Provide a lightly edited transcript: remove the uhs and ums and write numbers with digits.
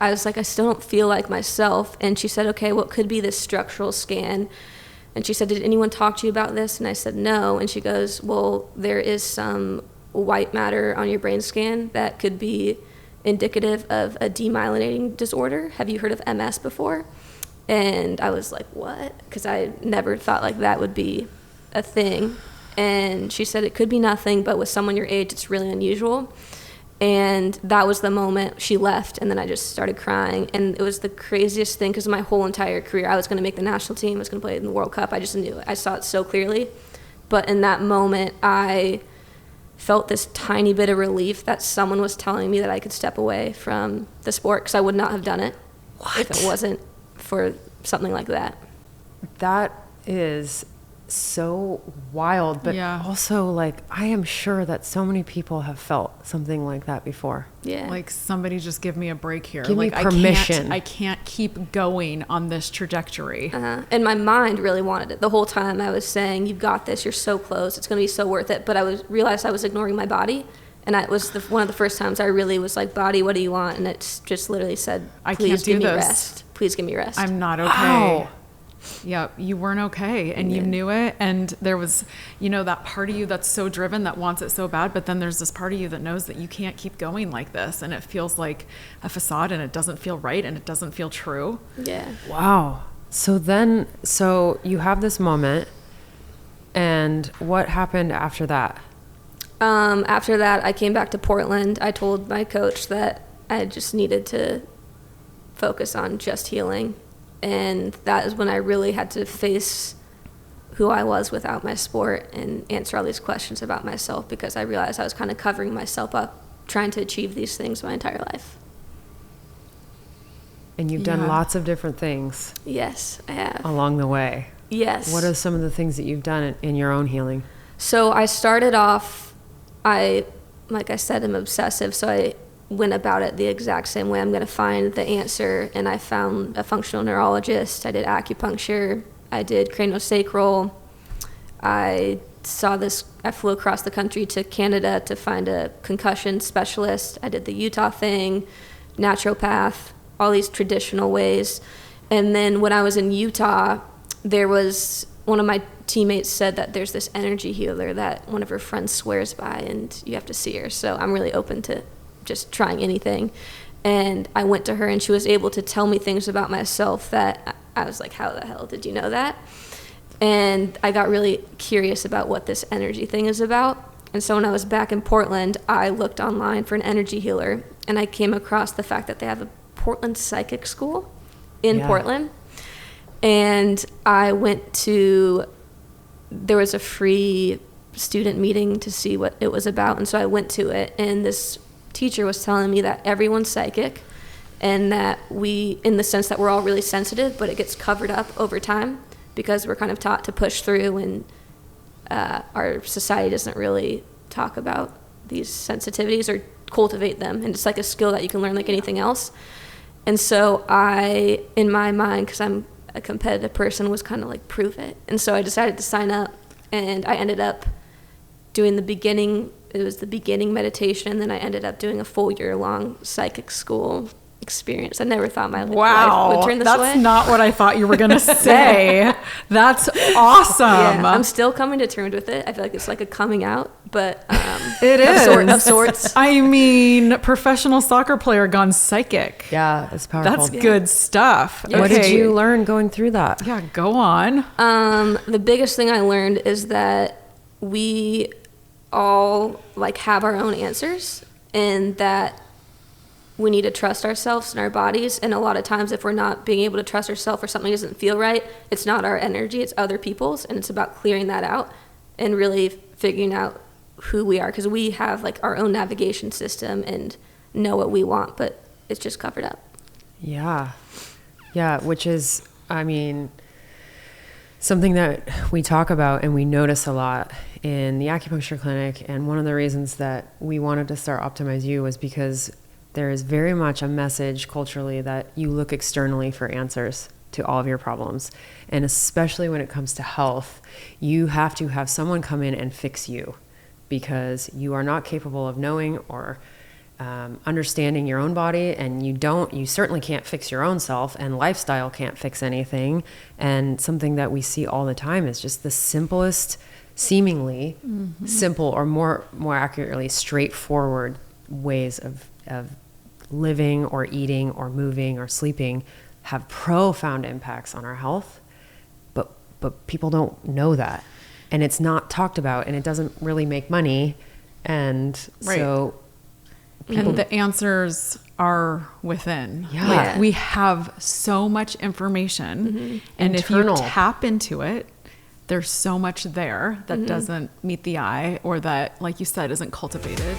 I was like, I still don't feel like myself. And she said, okay, what could be this structural scan? And she said, did anyone talk to you about this? And I said, no. And she goes, well, there is some white matter on your brain scan that could be indicative of a demyelinating disorder. Have you heard of MS before? And I was like, what? Because I never thought like that would be a thing. And she said, it could be nothing, but with someone your age, it's really unusual. And that was the moment she left, and then I just started crying. And it was the craziest thing, because my whole entire career, I was going to make the national team, I was going to play in the World Cup. I just knew it. I saw it so clearly. But in that moment, I felt this tiny bit of relief that someone was telling me that I could step away from the sport, because I would not have done it if it wasn't for something like that. That is so wild, but also like I am sure that so many people have felt something like that before. Yeah, like somebody just give me a break here. Give like me permission. I can't keep going on this trajectory. And my mind really wanted it the whole time. I was saying, "You've got this. You're so close. It's going to be so worth it." But I realized I was ignoring my body, and it was one of the first times I really was like, "Body, what do you want?" And it just literally said, "Please give me rest. Please give me rest." I'm not okay. Wow. Yep, you weren't okay, and you knew it, and there was, that part of you that's so driven, that wants it so bad, but then there's this part of you that knows that you can't keep going like this, and it feels like a facade, and it doesn't feel right, and it doesn't feel true. Yeah. Wow. So you have this moment, and what happened after that? After that, I came back to Portland. I told my coach that I just needed to focus on just healing. And that is when I really had to face who I was without my sport and answer all these questions about myself, because I realized I was kind of covering myself up trying to achieve these things my entire life. And you've done lots of different things. Yes, I have. Along the way. Yes. What are some of the things that you've done in your own healing? So I started off, like I said, I'm obsessive, so I went about it the exact same way. I'm going to find the answer, and I found a functional neurologist. I did acupuncture. I did craniosacral. I flew across the country to Canada to find a concussion specialist. I did the Utah thing, naturopath, all these traditional ways. And then when I was in Utah, there was one of my teammates said that there's this energy healer that one of her friends swears by, and you have to see her. So I'm really open to just trying anything. And I went to her, and she was able to tell me things about myself that I was like, how the hell did you know that? And I got really curious about what this energy thing is about. And so when I was back in Portland, I looked online for an energy healer, and I came across the fact that they have a Portland psychic school in Portland. And I went there was a free student meeting to see what it was about. And so I went to it, and this teacher was telling me that everyone's psychic, and that in the sense that we're all really sensitive, but it gets covered up over time because we're kind of taught to push through, and our society doesn't really talk about these sensitivities or cultivate them. And it's like a skill that you can learn like anything else. And so I, in my mind, because I'm a competitive person, was kind of like, prove it. And so I decided to sign up, and I ended up doing the beginning meditation, and then I ended up doing a full year-long psychic school experience. I never thought my life would turn this way. That's not what I thought you were going to say. That's awesome. Yeah, I'm still coming to terms with it. I feel like it's like a coming out, but it is. Of sorts. I mean, professional soccer player gone psychic. Yeah, it's powerful. That's good stuff. Yeah. What did you learn going through that? Yeah, go on. The biggest thing I learned is that we all have our own answers, and that we need to trust ourselves and our bodies. And a lot of times, if we're not being able to trust ourselves or something doesn't feel right, it's not our energy, it's other people's. And it's about clearing that out and really figuring out who we are, because we have our own navigation system and know what we want, but it's just covered up. Yeah, which is, something that we talk about and we notice a lot in the acupuncture clinic. And one of the reasons that we wanted to start Optimize You was because there is very much a message culturally that you look externally for answers to all of your problems. And especially when it comes to health, you have to have someone come in and fix you, because you are not capable of knowing or understanding your own body, and you certainly can't fix your own self, and lifestyle can't fix anything. And something that we see all the time is just the simplest, seemingly simple, or more accurately straightforward ways of living or eating or moving or sleeping have profound impacts on our health, but people don't know that, and it's not talked about, and it doesn't really make money, and so and the answers are within. Yeah. Like, we have so much information, and Internal. if you tap into it, there's so much there that doesn't meet the eye, or that, like you said, isn't cultivated.